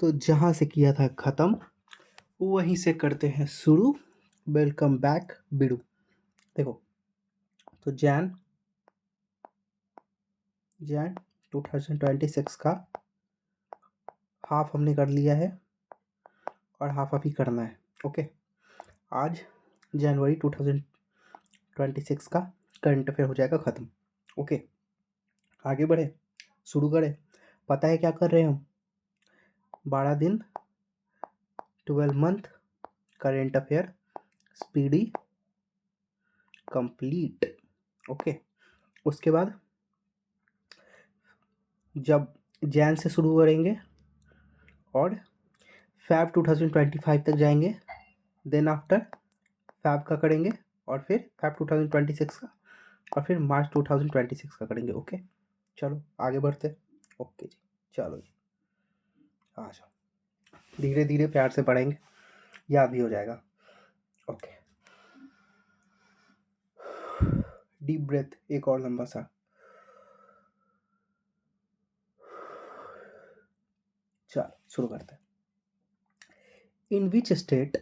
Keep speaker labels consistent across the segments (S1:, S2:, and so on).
S1: तो जहाँ से किया था ख़त्म वहीं से करते हैं शुरू। वेलकम बैक बिडू। देखो, तो जैन 2026 का हाफ हमने कर लिया है और हाफ अभी करना है। ओके, आज जनवरी 2026 का करंट अफेयर हो जाएगा ख़त्म। ओके, आगे बढ़े, शुरू करें। पता है क्या कर रहे हैं हम? 12 दिन 12 month current affair speedy complete. Okay, उसके बाद जब जैन से शुरू करेंगे और फैब 2025 तक जाएंगे, देन आफ्टर फैब का करेंगे और फिर फैब 2026 का और फिर मार्च 2026 का करेंगे। ओके, चलो आगे बढ़ते। ओके जी, चलो जी, आ जाओ। धीरे धीरे प्यार से पढ़ेंगे, याद भी हो जाएगा। ओके, डीप ब्रेथ, एक और लंबा सा। चलो शुरू करते हैं। In which state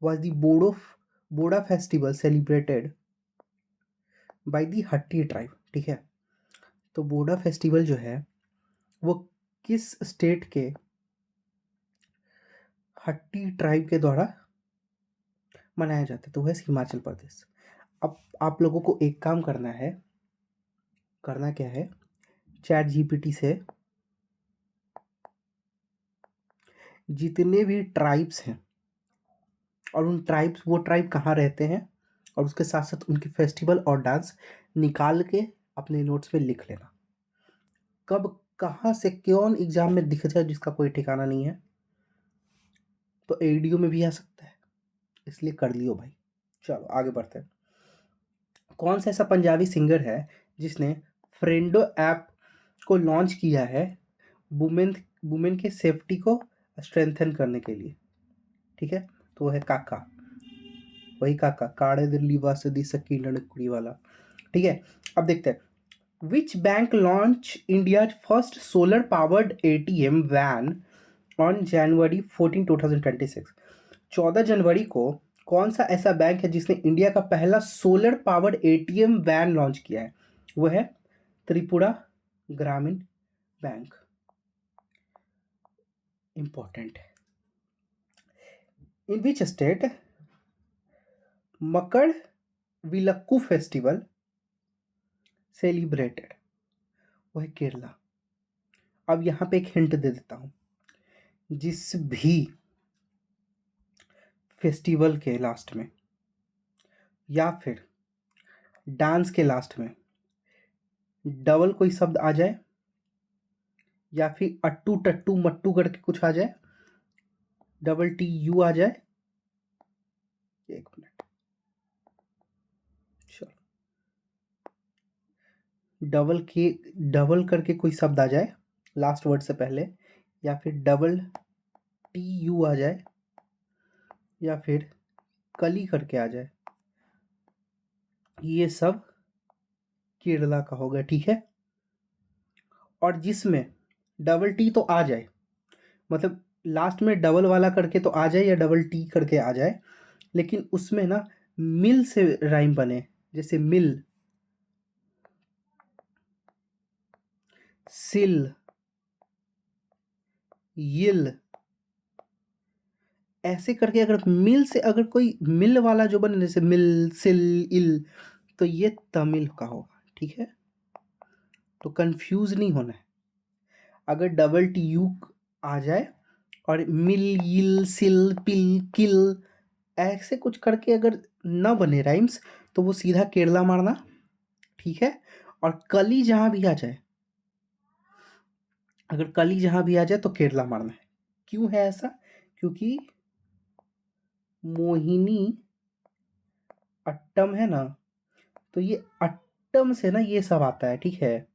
S1: was the Boda festival celebrated by the Hatti tribe? ठीक है, तो बोडा फेस्टिवल जो है वो किस स्टेट के हट्टी ट्राइब के द्वारा मनाया जाता है? तो वह हिमाचल प्रदेश। अब आप लोगों को एक काम करना है। करना क्या है? चैट जीपीटी से जितने भी ट्राइब्स हैं और उन ट्राइब्स, वो ट्राइब कहाँ रहते हैं और उसके साथ साथ उनके फेस्टिवल और डांस निकाल के अपने नोट्स में लिख लेना। कब कहाँ से कौन एग्जाम में दिख जाए जिसका कोई ठिकाना नहीं है, तो एडीओ में भी आ सकता है, इसलिए कर लियो भाई। चलो आगे बढ़ते हैं। कौन सा ऐसा पंजाबी सिंगर है जिसने फ्रेंडो ऐप को लॉन्च किया है वुमेन वुमेन के सेफ्टी को स्ट्रेंथन करने के लिए? ठीक है, तो वो है काका, वही काका, काड़े दिल्ली वासे दी सकी लड़कुड़ी वाला। ठीक है, अब देखते हैं। Which bank launched India's first solar powered ATM van on January 14, 2026? 14 जनवरी को कौन सा ऐसा बैंक है जिसने इंडिया का पहला solar powered ATM van launch किया है? वो है त्रिपुरा ग्रामीण बैंक। इंपॉर्टेंट है। In which state Makara Vilakku festival celebrated? वो है केरला। अब यहां पे एक हिंट दे देता हूं। जिस भी फेस्टिवल के लास्ट में या फिर डांस के लास्ट में डबल कोई शब्द आ जाए या फिर अट्टू टट्टू मट्टू करके कुछ आ जाए, डबल टी यू आ जाए, एक मिनट, चलो, डबल करके कोई शब्द आ जाए लास्ट वर्ड से पहले, या फिर डबल टी यू आ जाए, या फिर कली करके आ जाए, ये सब केरला का होगा। ठीक है, और जिसमें डबल टी तो आ जाए, मतलब लास्ट में डबल वाला करके तो आ जाए या डबल टी करके आ जाए, लेकिन उसमें ना मिल से राइम बने, जैसे मिल, सिल, यिल, ऐसे करके अगर मिल से अगर कोई मिल वाला जो बने, जैसे मिल सिल इल, तो ये तमिल का होगा। ठीक है, तो कंफ्यूज नहीं होना है। अगर डबल टी यू आ जाए और मिल यिल सिल पिल किल ऐसे कुछ करके अगर न बने राइम्स, तो वो सीधा केरला मारना। ठीक है, और कली जहां भी आ जाए, अगर कली जहां भी आ जाए तो केरला मारना है। क्यों है ऐसा? क्योंकि मोहिनी अट्टम है ना, तो ये अट्टम से ना ये सब आता है। ठीक है,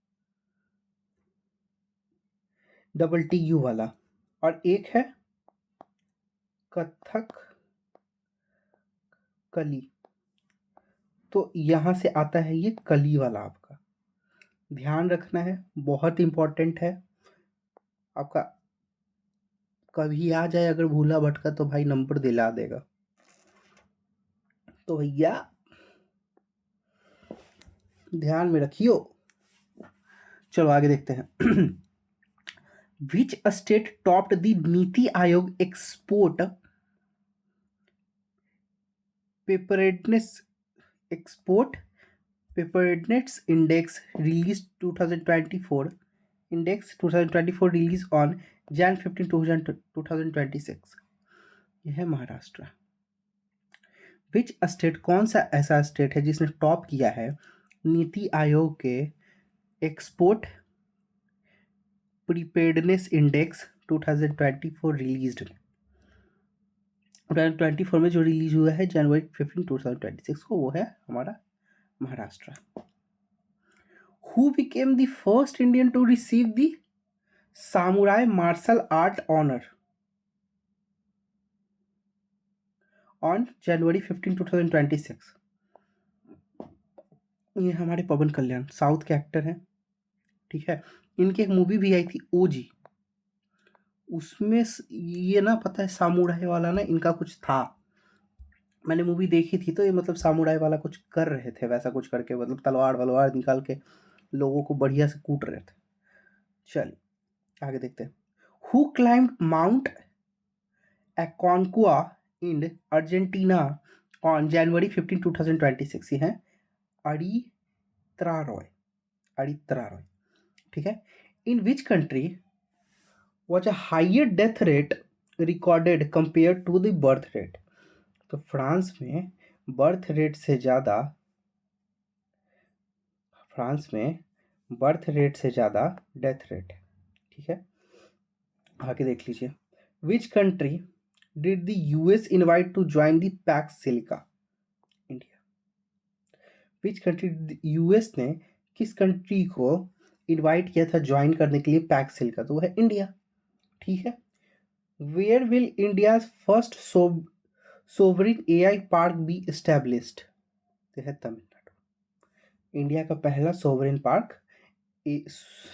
S1: डबल टी यू वाला। और एक है कथक कली, तो यहां से आता है ये कली वाला। आपका ध्यान रखना है, बहुत इंपॉर्टेंट है। आपका कभी आ जाए अगर भूला भटका तो भाई नंबर दिला देगा। तो भैया ध्यान में रखियो। चलो आगे देखते हैं। Which state topped the NITI Aayog export preparedness export preparedness index released 2024 index 2024 release on Jan 15 2026। यह है महाराष्ट्र। विच स्टेट, कौन सा ऐसा स्टेट है जिसने टॉप किया है नीति आयोग के एक्सपोर्ट प्रीपेडनेस इंडेक्स 2024 रिलीज्ड 2024 में जो रिलीज हुआ है जनवरी 15 2026 को, वो है हमारा Maharashtra. Who became the first Indian to receive the Samurai Martial Art honor on January 15 2026? ये हमारे पवन कल्याण साउथ के एक्टर हैं, ठीक है। इनकी एक मूवी भी आई थी ओजी, उसमें ये ना पता है सामुराई वाला ना इनका कुछ था। मैंने मूवी देखी थी तो ये मतलब सामुराई वाला कुछ कर रहे थे, वैसा कुछ करके मतलब तलवार वलवार निकाल के लोगों को बढ़िया से कूट रहे थे। चलिए आगे देखते हैं। Who climbed mount Aconcagua in Argentina on January 15 2026? ये है अरित्रारॉय, अरित्रारॉय, ठीक है। In which country was a higher death rate recorded compare to the birth rate? तो फ्रांस में बर्थ रेट से ज़्यादा, फ्रांस में बर्थ रेट से ज़्यादा डेथ रेट है, ठीक है। आगे देख लीजिए। Which country did the US invite to join the Pax Silica? India. Which country, US ने किस कंट्री को इनवाइट किया था ज्वाइन करने के लिए पैक्स सिलिका? तो वो है इंडिया, ठीक है। Where will India first sovereign AI park be established? तो है तमिलनाडु। इंडिया का पहला sovereign park,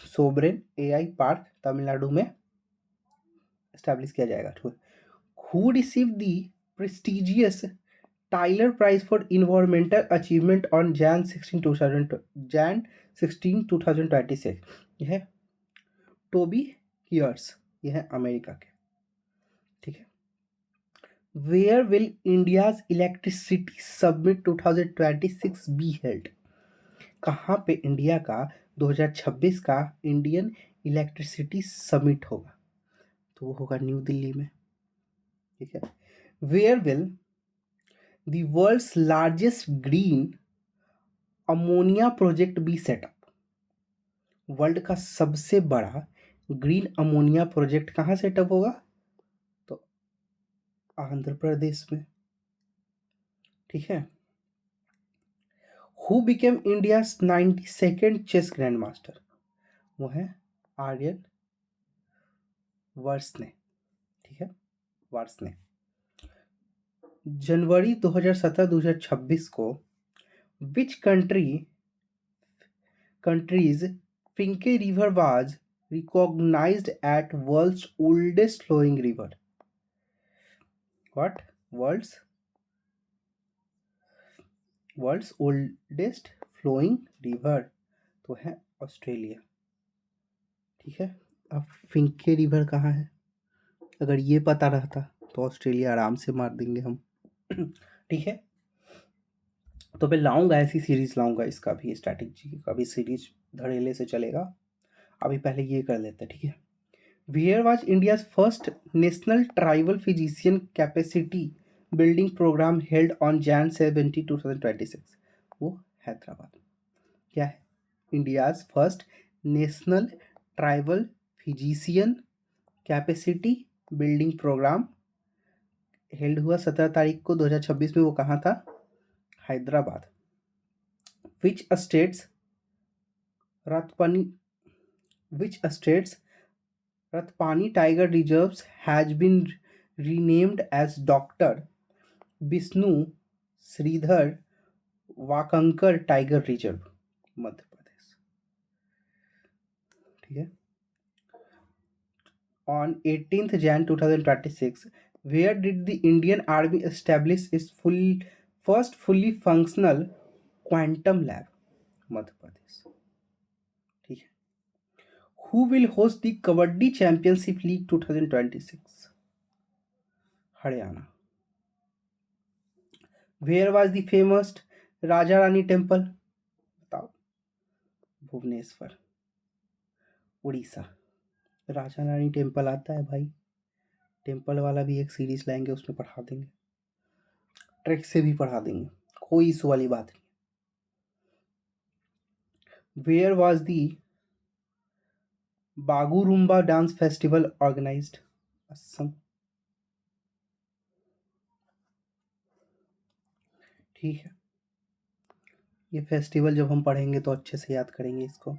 S1: sovereign AI park Tamil Nadu में एस्टैब्लिश किया जाएगा। Who receive the prestigious Tyler prize for environmental achievement on Jan 16 2026? यह है टोबी हियर्स, यह है अमेरिका के, ठीक है। Where will India's electricity summit 2026 be held? कहाँ पे इंडिया का 2026 का इंडियन इलेक्ट्रिसिटी समिट होगा? तो वो होगा न्यू दिल्ली में, ठीक है। Where will the world's largest green ammonia project be set up? World का सबसे बड़ा ग्रीन अमोनिया प्रोजेक्ट कहाँ सेटअप होगा? तो आंध्र प्रदेश में, ठीक है। Who became India 92nd chess grand master? वो है आर्यन वर्सने, ठीक है, वर्सने। जनवरी 2017-2026 को which countries Finke river was recognized at world's oldest flowing river? What? World's oldest flowing river? तो है ऑस्ट्रेलिया, ठीक है। अब फिंके रिवर कहाँ है? अगर ये पता रहता तो ऑस्ट्रेलिया आराम से मार देंगे हम। ठीक है, तो मैं लाऊंगा ऐसी सीरीज लाऊंगा, इसका भी स्ट्रैटेजी का भी सीरीज धड़ेले से चलेगा। अभी पहले ये कर लेते हैं, ठीक है। Where was India's first national tribal physician capacity building program held on Jan 17 2026? वो हैदराबाद। क्या है? India's first national tribal physician capacity building program held हुआ 17 तारीख को 2026 में। वो कहाँ था? Hyderabad. Which states Ratapani tiger reserves has been renamed as Dr. Vishnu Shridhar Wakankar tiger reserve, Madhya Pradesh, ठीक है। on 18th Jan 2026, where did the Indian Army establish its first fully functional quantum lab? मध्य प्रदेश। ठीक है। Who will host the Kabaddi Championship League 2026? Haryana. Where was the famous Raja Rani temple? बताओ। Bhubaneswar. Orissa. Raja Rani temple आता है भाई, temple वाला भी एक series लाएंगे, उसमें पढ़ा देंगे, ट्रिक से भी पढ़ा देंगे, कोई इशू वाली बात नहीं। Where was the Bagurumba dance festival organised? Assam. ठीक है, ये फेस्टिवल जब हम पढ़ेंगे तो अच्छे से याद करेंगे इसको।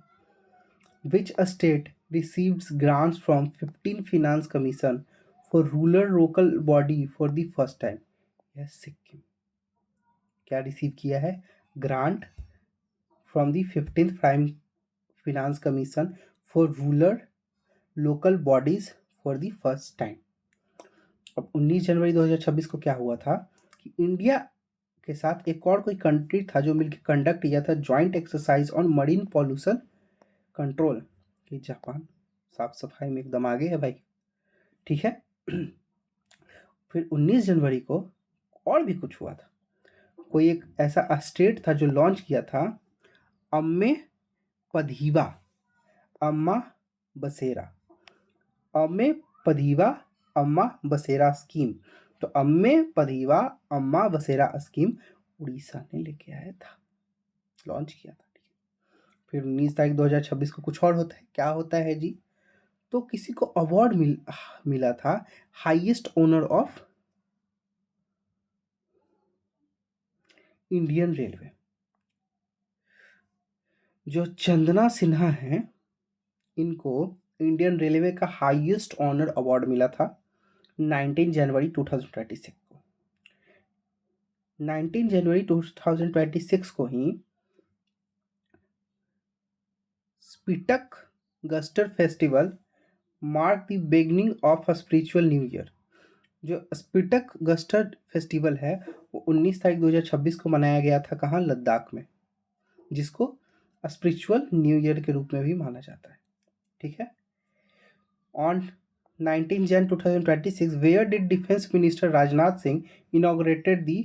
S1: Which state receives grants from 15 finance commission for rural local body for the first time? Yes, Sikkim. क्या रिसीव किया है? Grant from the 15th prime finance commission for rural local bodies for the first time. अब 19 जनवरी 2026 को क्या हुआ था कि इंडिया के साथ एक और कोई कंट्री था जो मिलकर कंडक्ट किया था joint exercise on marine pollution control. कि जापान साफ सफाई में एकदम आगे है भाई। ठीक है। फिर 19 जनवरी को और भी कुछ हुआ था, कोई एक ऐसा स्टेट था जो लॉन्च किया था अम्मे पधीवा अम्मा बसेरा, अम्मे पधीवा अम्मा बसेरा स्कीम। तो अम्मे पधीवा अम्मा बसेरा स्कीम उड़ीसा ने लेके आया था, लॉन्च किया था। ठीक है। फिर 19 तारीख 2026 को कुछ और होता है। क्या होता है जी? तो किसी को अवार्ड मिला था highest honour of Indian Railway. जो चंदना सिन्हा हैं, इनको इंडियन रेलवे का हाईएस्ट ऑनर अवार्ड मिला था 19 जनवरी 2026 को। 19 जनवरी 2026 को ही Spituk Gustor festival mark the beginning of a spiritual new year. जो स्पिटक गस्टर फेस्टिवल है वो 19 तारीख 2026 को मनाया गया था, कहाँ? लद्दाख में, जिसको स्पिरिचुअल न्यू ईयर के रूप में भी माना जाता है। ठीक है। On 19 Jan 2026, where did Defense Minister Rajnath Singh inaugurated the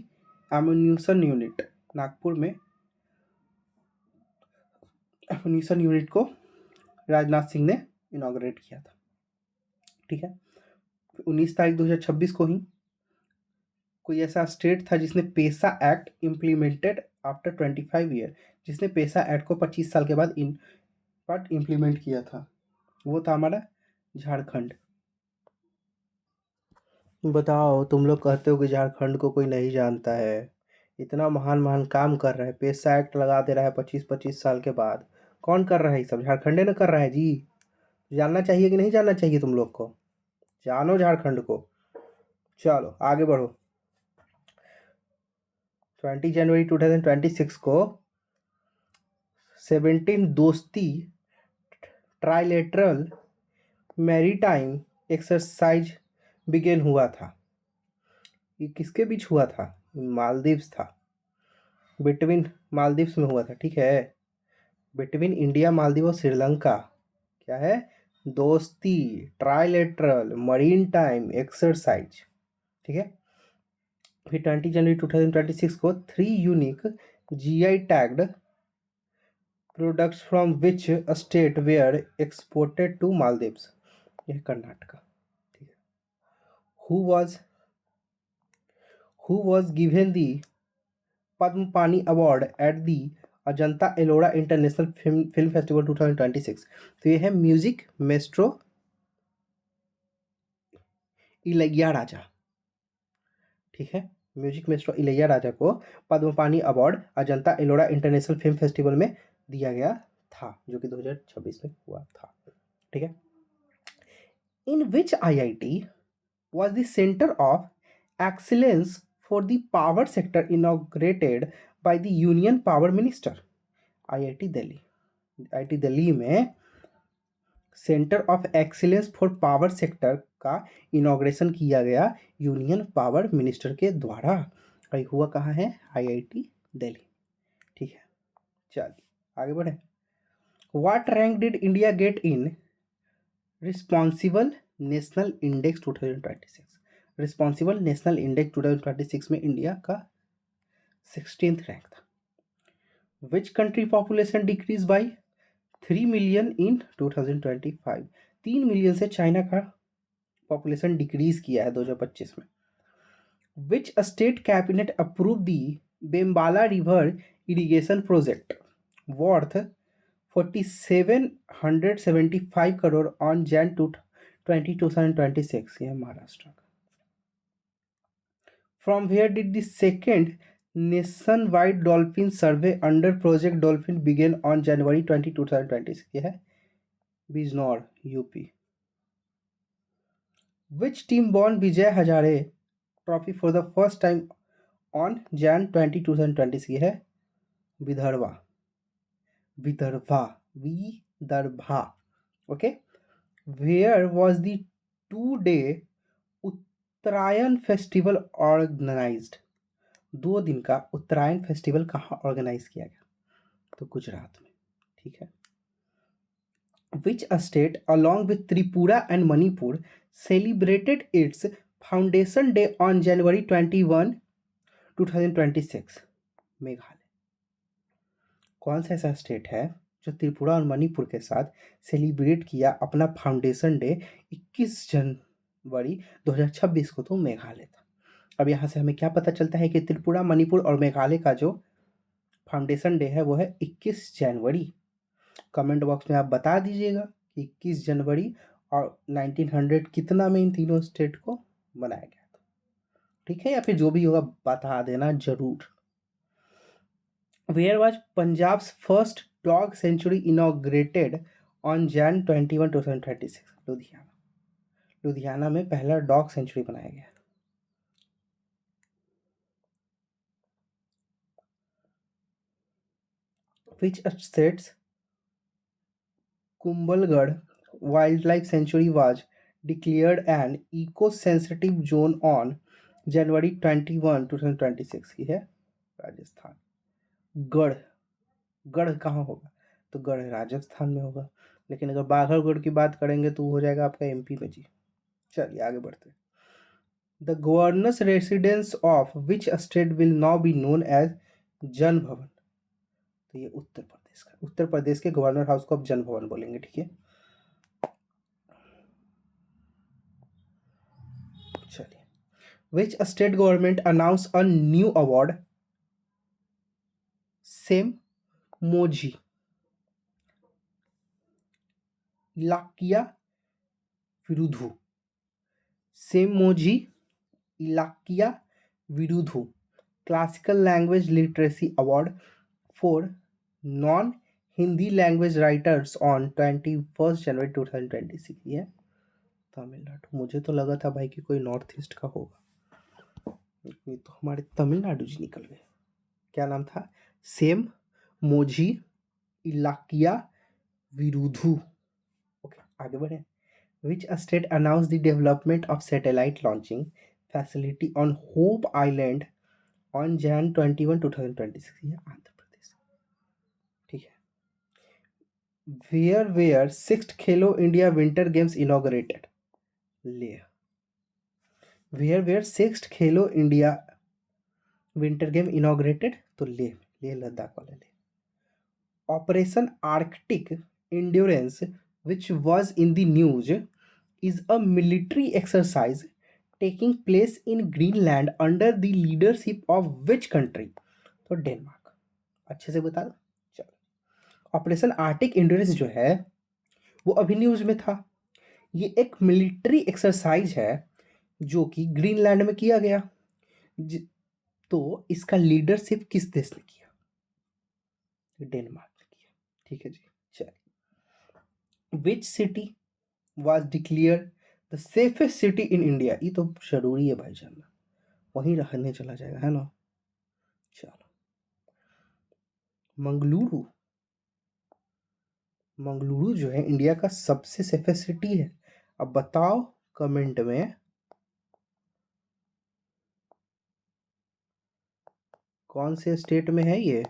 S1: ammunition unit? Nagpur में एमुनिशन यूनिट को राजनाथ सिंह ने इनॉग्रेट किया था। ठीक है। 19 तारीख 2026 को ही कोई ऐसा स्टेट था जिसने पेसा एक्ट इम्प्लीमेंटेड आफ्टर 25 ईयर, जिसने पेसा एक्ट को 25 साल के बाद इम्प्लीमेंट किया था, वो था हमारा झारखंड। बताओ, तुम लोग कहते हो कि झारखंड को कोई नहीं जानता है, इतना महान महान काम कर रहा है, पेसा एक्ट लगा दे रहा है 25-25 साल के बाद। कौन कर रहा है ये सब? झारखंडे ने कर रहा है जी। जानना चाहिए कि नहीं जानना चाहिए तुम लोग को? जानो झारखंड को। चलो आगे बढ़ो। 20 जनवरी 2026 को 17 दोस्ती ट्राइलेटरल मैरीटाइम एक्सरसाइज बिगेन हुआ था। ये किसके बीच हुआ था? मालदीव्स था, बिटवीन मालदीव्स में हुआ था। ठीक है, बिटवीन इंडिया मालदीव और श्रीलंका। क्या है? दोस्ती ट्राइलेटरल मरीन टाइम एक्सरसाइज। ठीक है। फिर 20 जनवरी 2026 को 3 unique GI tagged products from which state were exported to Maldives? यह कर्नाटका। ठीक है। Who was given the Padma Pani award at the Ajanta Ellora international film festival 2026? तो ये है म्यूजिक मेस्ट्रो इलैया राजा। ठीक है, म्यूजिक मेस्ट्रो इलैया राजा को पद्म Pani award Ajanta Ellora international film festival में दिया गया था, जो कि 2026 में हुआ था। ठीक है। In which IIT was the center of excellence for the power sector inaugurated by the Union Power Minister? IIT Delhi. IIT Delhi में centre of excellence for power sector का इनॉग्रेशन किया गया यूनियन पावर मिनिस्टर के द्वारा। भाई हुआ कहाँ है? आईआईटी दिल्ली। ठीक है, चलिए आगे बढ़े। What rank did India get in responsible national index 2026? Responsible national index 2026 में इंडिया का 16th रैंक था। Which country population decrease by 3 million in 2025? 3 million से चाइना का पॉपुलेशन डिक्रीज किया है 2025 में। Which state cabinet approve the Bembala river irrigation project worth 4775 crore on Jan 2026? ये महाराष्ट्र का। From where did the second nation wide dolphin survey under project dolphin begin on January 2026? ये है Bijnor, UP. Which team won Vijay Hazare trophy for the first time on Jan 2026? ये है Vidarbha, Vidarbha, Vidarbha. Okay. Where was the 2 day Uttarayan festival organised? 2 दिन का उत्तरायण festival कहाँ organise किया गया? तो गुजरात में। ठीक है। Which state along with Tripura and Manipur celebrated it's foundation day on January 21, 2026? Meghalaya. कौन सा ऐसा स्टेट है जो त्रिपुरा और मणिपुर के साथ सेलिब्रेट किया अपना फाउंडेशन डे 21 जनवरी 2026 को? तो मेघालय था। अब यहाँ से हमें क्या पता चलता है कि त्रिपुरा, मणिपुर और मेघालय का जो फाउंडेशन डे है वो है 21 जनवरी। कमेंट बॉक्स में आप बता दीजिएगा कि 21 जनवरी और 1900 कितना में इन तीनों स्टेट को बनाया गया था। ठीक है, या फिर जो भी होगा बता देना जरूर। Where was Punjab's first dog sanctuary inaugurated on Jan 21, 2026? Ludhiana. Ludhiana में पहला डॉग सेंचुरी बनाया गया। Which states Kumbhalgarh wildlife sanctuary was declared an eco sensitive zone on January 21, 2026? ये है राजस्थान। गढ़, गढ़ कहाँ होगा? तो गढ़ राजस्थान में होगा। लेकिन अगर बाघरगढ़ की बात करेंगे तो हो जाएगा आपका एमपी में जी। चलिए आगे बढ़ते हैं। The governor's residence of which state will now be known as Jan Bhavan? तो ये उत्तर प्रदेश का। उत्तर प्रदेश के गवर्नर हाउस को अब जन भवन बोलेंगे। ठीक है, चलिए। Which state government announce a new award Semmozhi Ilakkiya Viruthu? Semmozhi Ilakkiya Viruthu classical language literacy award for non Hindi language writers on 21 January 2026? है तमिलनाडु। मुझे तो लगा था भाई कि कोई नॉर्थ ईस्ट का होगा, ये तो हमारे तमिलनाडु जी निकल गए। क्या नाम था? सेम मोजी इलाकिया विरुधु। ओके, आगे बढ़े। Which state announced the development of satellite launching facility on Hope Island on Jan 21, 2026? ये आंध्र प्रदेश। ठीक है। Where were 6th Khelo India winter games inaugurated? ले। Where were 6th Khelo India winter game inaugurated? तो ले लद्दाख वाले ले। Operation Arctic endurance which was in the news is a military exercise taking place in Greenland under the leadership of which country? तो Denmark. अच्छे से बता दो। चलो, ऑपरेशन आर्टिक इंड्योरेंस जो है वो अभी न्यूज में था। ये एक मिलिट्री एक्सरसाइज है जो कि ग्रीनलैंड में किया गया। तो इसका लीडरशिप किस देश ने किया? डेनमार्क ने किया। ठीक है जी, चलिए। Which city was declared the safest city in India? ये तो जरूरी है भाई जानना, वहीं रहने चला जाएगा, है ना। चलो, मंगलुरु, मंगलुरु जो है इंडिया का सबसे सेफेस्ट सिटी है। अब बताओ कमेंट में कौन से स्टेट में है ये।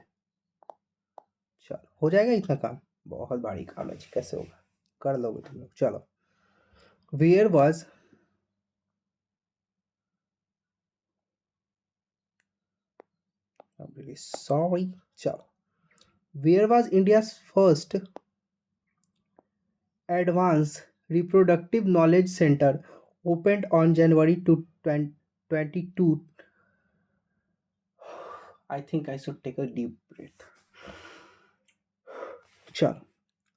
S1: चलो हो जाएगा इतना काम, बहुत भारी काम है जी, कैसे होगा, कर लोगे तुम लोग। चलो, वेयर वाज रियली सॉरी। चलो, where was India's first advance reproductive knowledge centre opened on January 22. I think I should take a deep breath. चलो,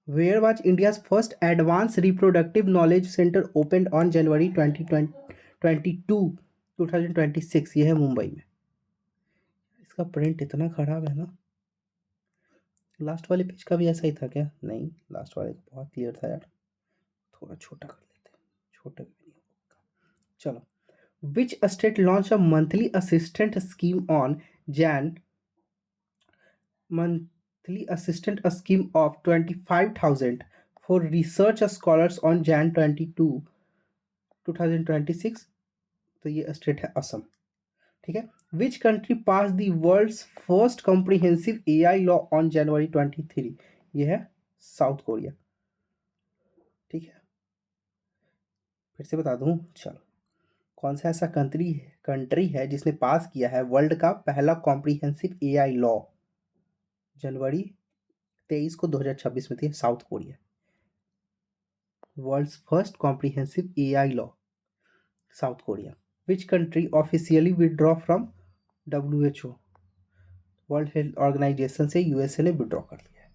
S1: where was India's first advanced reproductive knowledge center opened on January 2022 2026? ये है मुंबई में। इसका print इतना खराब है ना। Last वाले पेज का भी ऐसा ही था क्या? नहीं, लास्ट वाले का बहुत क्लियर था यार, थोड़ा छोटा कर लेते हैं, छोटे में नहीं होगा। चलो, which state launched a monthly assistant scheme on Jan monthly assistant a scheme of 25,000 for research scholars on Jan 22 2026? तो ये स्टेट है असम। ठीक है। Which country pass the world's first comprehensive AI law on January 23? ये है south Korea. ठीक है, फिर से बता दूं। चलो, कौन सा ऐसा कंट्री है जिसने पास किया है वर्ल्ड का पहला कॉम्प्रिहेंसिव एआई लॉ? जनवरी 23 को 2026 में थी South Korea. World's first comprehensive AI law, South Korea. Which country officially withdraw from WHO, world health organisation से यूएसए ने विड्रॉ कर लिया है।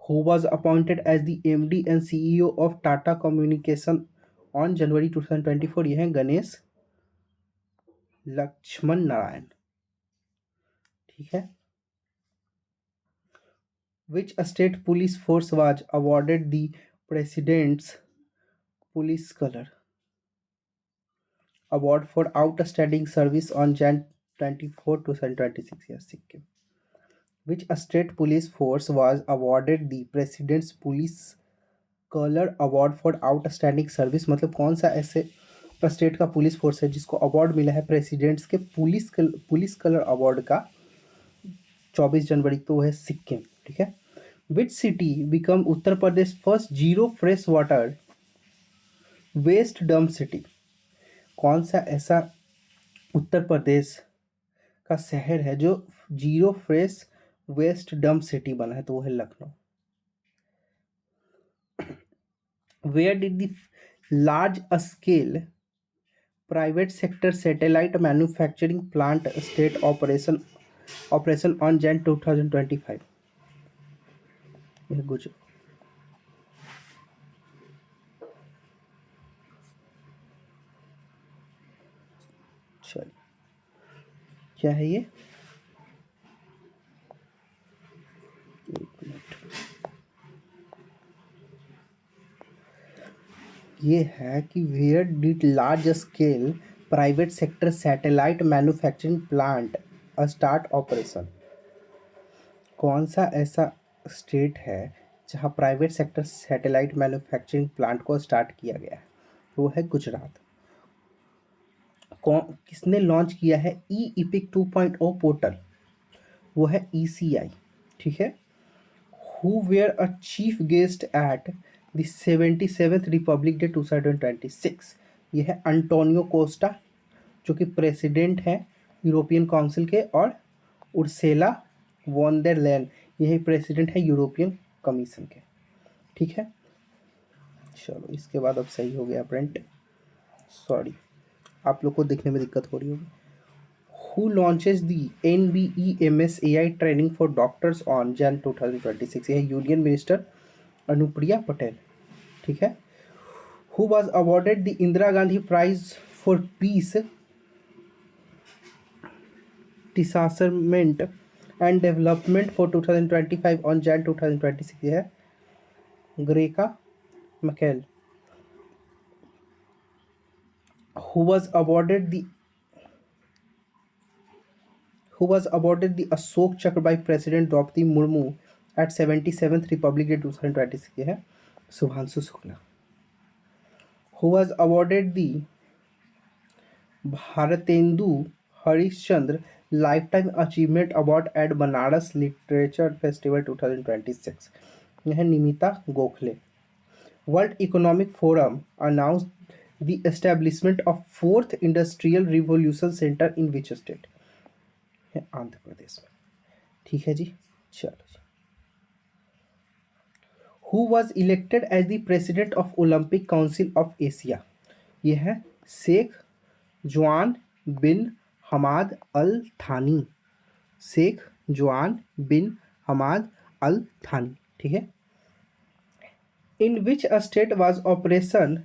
S1: Who was appointed as the MD and CEO of Tata communication on January 2024? ये है गणेश लक्ष्मण नारायण। ठीक है। Which state police force was awarded the President's Police Color Award for outstanding service on Jan 24, 2026? Yes, Sikkim. Which state police force was awarded the President's Police Color Award for outstanding service? मतलब कौन सा ऐसे state का police force है जिसको award मिला है presidents के पुलिस कलर अवार्ड का 24 जनवरी? तो है सिक्किम। ठीक है। Which city become Uttar Pradesh first zero fresh water waste dump city? कौन सा ऐसा उत्तर प्रदेश का शहर है जो zero fresh waste dump city बना है? तो वो है Lucknow. Where did the large scale private sector satellite manufacturing plant start operation on Jan 2025? Gujarat. चलिए, क्या है ये? एक मिनट, ये है कि where did large scale private sector satellite manufacturing plant start operation? कौन सा ऐसा स्टेट है जहां private sector satellite manufacturing plant को स्टार्ट किया गया है? वो है गुजरात। कौन किसने लॉन्च किया है ई इपिक 2.0 पोर्टल? वो है ECI। ठीक है। Who were a chief guest at the 77th republic day 2026? ये है अंटोनियो कोस्टा, जो कि प्रेसिडेंट हैं यूरोपियन काउंसिल के, और उर्सेला वॉन डेर लेन, यही प्रेसिडेंट है यूरोपियन कमीशन के। ठीक है। चलो, इसके बाद अब सही हो गया प्रिंट। सॉरी, आप लोग को दिखने में दिक्कत हो रही होगी। Who launches the NBEMS AI training for doctors on Jan 2026? ये है यूनियन मिनिस्टर अनुप्रिया पटेल। ठीक है। Who was awarded the Indira Gandhi prize for peace disarmament and development for 2025 on Jan 2026? ये है Graca Machel. who was awarded the Ashok Chakra by President Draupadi Murmu at 77th republic day 2026 के है Shubhanshu Shukla. Who was awarded the Bharatendu Harishchandra lifetime achievement award at Banaras literature festival 2026, यह Namita Gokhale. World economic forum announce the establishment of fourth industrial revolution centre in which state, है आंध्र प्रदेश में। ठीक है जी, चलो जी। Who was elected as the president of Olympic council of Asia, यह है शेख जुआन बिन हमाद अल थानी। शेख जुआन बिन हमाद अल थानी। ठीक है। In which state was operation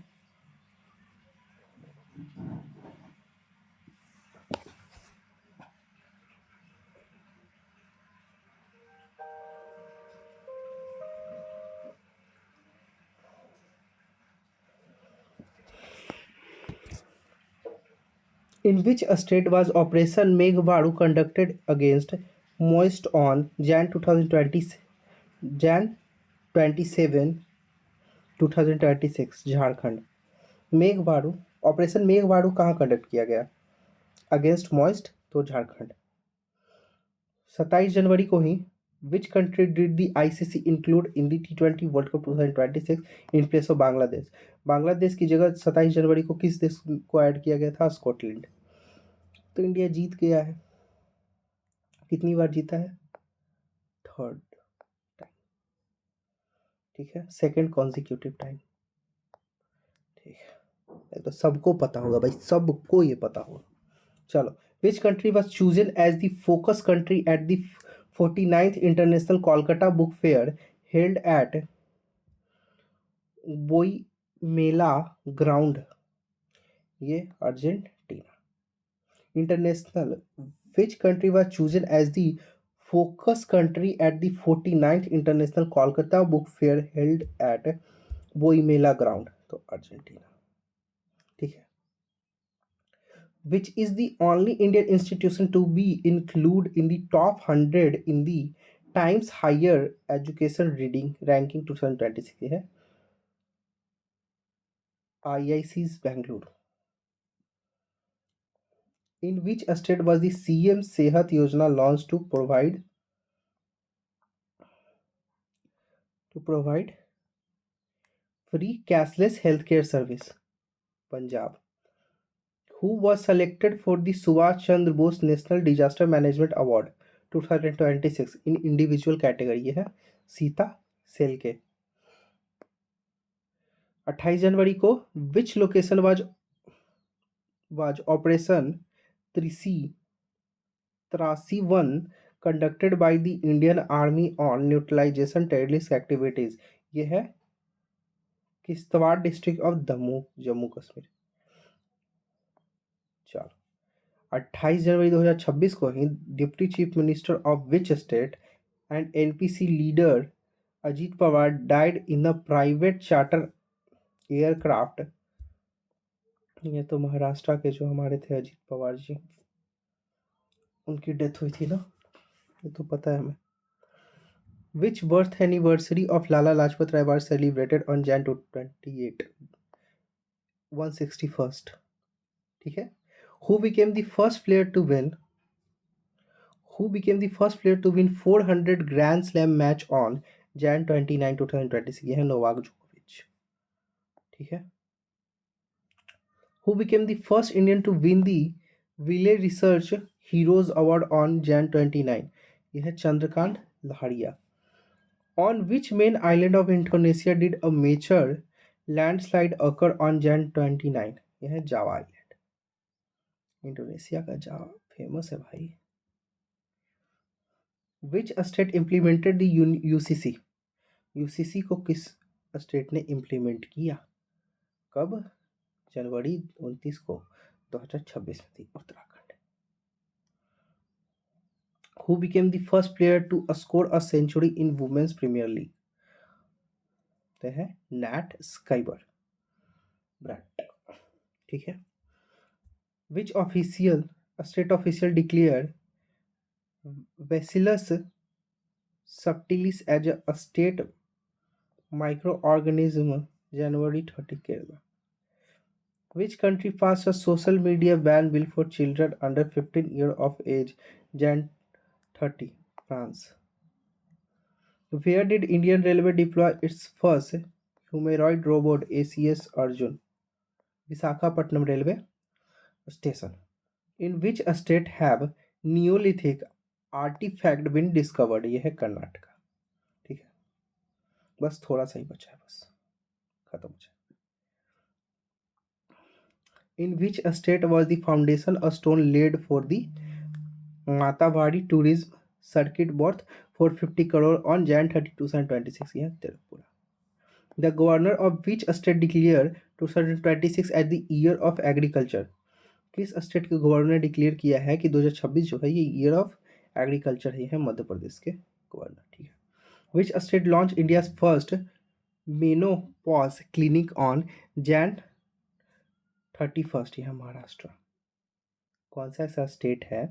S1: In which state was Operation Meghwaru conducted against Moist on Jan 2020, Jan 27, 2026? Jharkhand. मेघवारू, operation मेघवारू कहाँ कंडक्ट किया गया? अगेंस्ट मॉइस्ट, तो झारखंड। 27 जनवरी को ही which country did the ICC include in the T20 world cup 2026 in place of Bangladesh? Bangladesh की जगह 27 जनवरी को किस देश को ऐड किया गया था? स्कॉटलैंड। तो इंडिया जीत गया है। कितनी बार जीता है? Third time. ठीक है, सेकंड कॉन्जिक्यूटिव टाइम। ठीक है, ये तो सबको पता होगा भाई, सबको ये पता होगा। चलो, which country was chosen as the focus country at the 49th international Kolkata book fair held at Boi Mela ground? ये Argentina. International, which country was chosen as the focus country at the 49th International Kolkata Book Fair held at Boimela Ground? तो Argentina. ठीक है। Which is the only Indian institution to be included in the top 100 in the Times Higher Education Reading Ranking 2026 है IIC's Bangalore। In which state was the CM Sehat Yojana launched to provide free cashless healthcare service? Punjab। Who was selected for the Subhash Chandra Bose National Disaster Management Award 2026 in individual category? ये है सीता सेलके। 28 जनवरी को which location was Operation Trasi 1 conducted by the Indian Army on neutralization terrorist activities? ये है Kishtwar district of Damoh, Jammu Kashmir. चलो, 28 जनवरी 2026 को ही deputy chief minister of which state and NPC leader Ajit Pawar died in a private charter aircraft? ये तो महाराष्ट्र के जो हमारे थे अजीत पवार जी, उनकी डेथ हुई थी ना, ये तो पता है हमें। Which birth anniversary of Lala Lajpat Rai was celebrated on Jan 28, 161st? ठीक है। Who became the first player to win 400 Grand Slam match on Jan 29, 2026? ये है नोवाक जोकोविच। ठीक है। Who became the first Indian to win the Wiley Research Heroes Award on Jan 29? यह है चंद्रकांत लहरिया। On which main island of Indonesia did a major landslide occur on Jan 29? यह है Java island. Indonesia का जावा famous है भाई। Which state implemented the UCC? UCC को किस state ने इम्प्लीमेंट किया? कब? जनवरी 29 को 2026 में थी Uttarakhand. Who became the first player to score a century in Women's Premier League? तो है नैट स्काइबर ब्रैट। ठीक है। Which state official declared Bacillus subtilis as a state microorganism, January 30, Kerala. Which country passed a social media ban bill for children under 15 years of age, Jan 30, France? Where did Indian Railway deploy its first humanoid robot ACS Arjun? Visakhapatnam Railway Station. In which state have Neolithic artifact been discovered? यह है कर्नाटका। ठीक है, बस थोड़ा सा ही बचा है, बस खत्म हो जाए। In which state was the foundation stone laid for the Matavadi tourism circuit worth 450 crore on Jan 30, 2026? यह Tripura. The governor of which state declared 2026 as the year of agriculture? किस स्टेट के गवर्नर ने डिक्लेयर किया है कि 2026 जो है ये ईयर ऑफ एग्रीकल्चर है? मध्य प्रदेश के गवर्नर। ठीक है। Which state launch India first menopause clinic on Jan 31? यह महाराष्ट्र। कौन सा ऐसा स्टेट है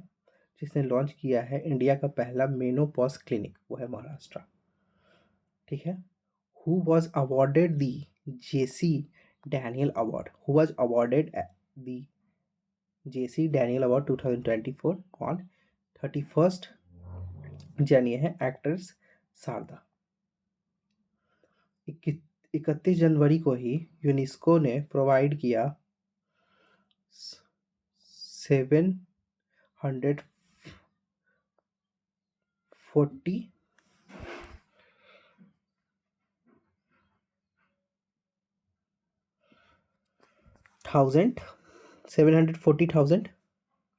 S1: जिसने लॉन्च किया है इंडिया का पहला मेनोपॉज क्लिनिक? वो है महाराष्ट्र। ठीक है। Who was awarded the JC Daniel Award? Who was awarded the JC Daniel Award 2024 on 31st Jan? ये है एक्ट्रेस शारदा। 31 जनवरी को ही यूनेस्को ने प्रोवाइड किया 740,000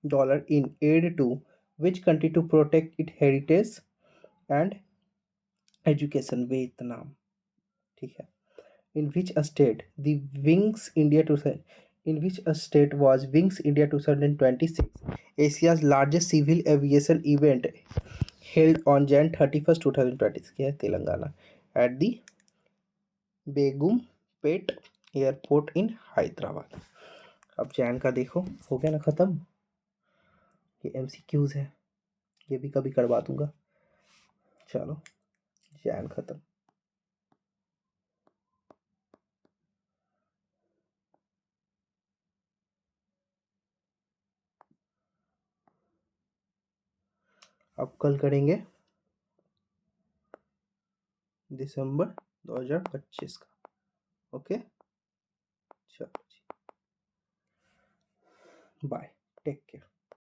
S1: dollar in aid to which country to protect its heritage and education? Vietnam. ठीक है। In which state the Wings India in which state was Wings India 2026 Asia's largest civil aviation event held on Jan 31st, 2026? है Telangana at the Begumpet airport इन हैदराबाद। अब जैन का देखो, हो गया ना खत्म। ये MCQs है, ये भी कभी करवा दूंगा। चलो जैन खत्म। अब कल करेंगे दिसंबर 2025 का। ओके, चलो जी, बाय, टेक केयर।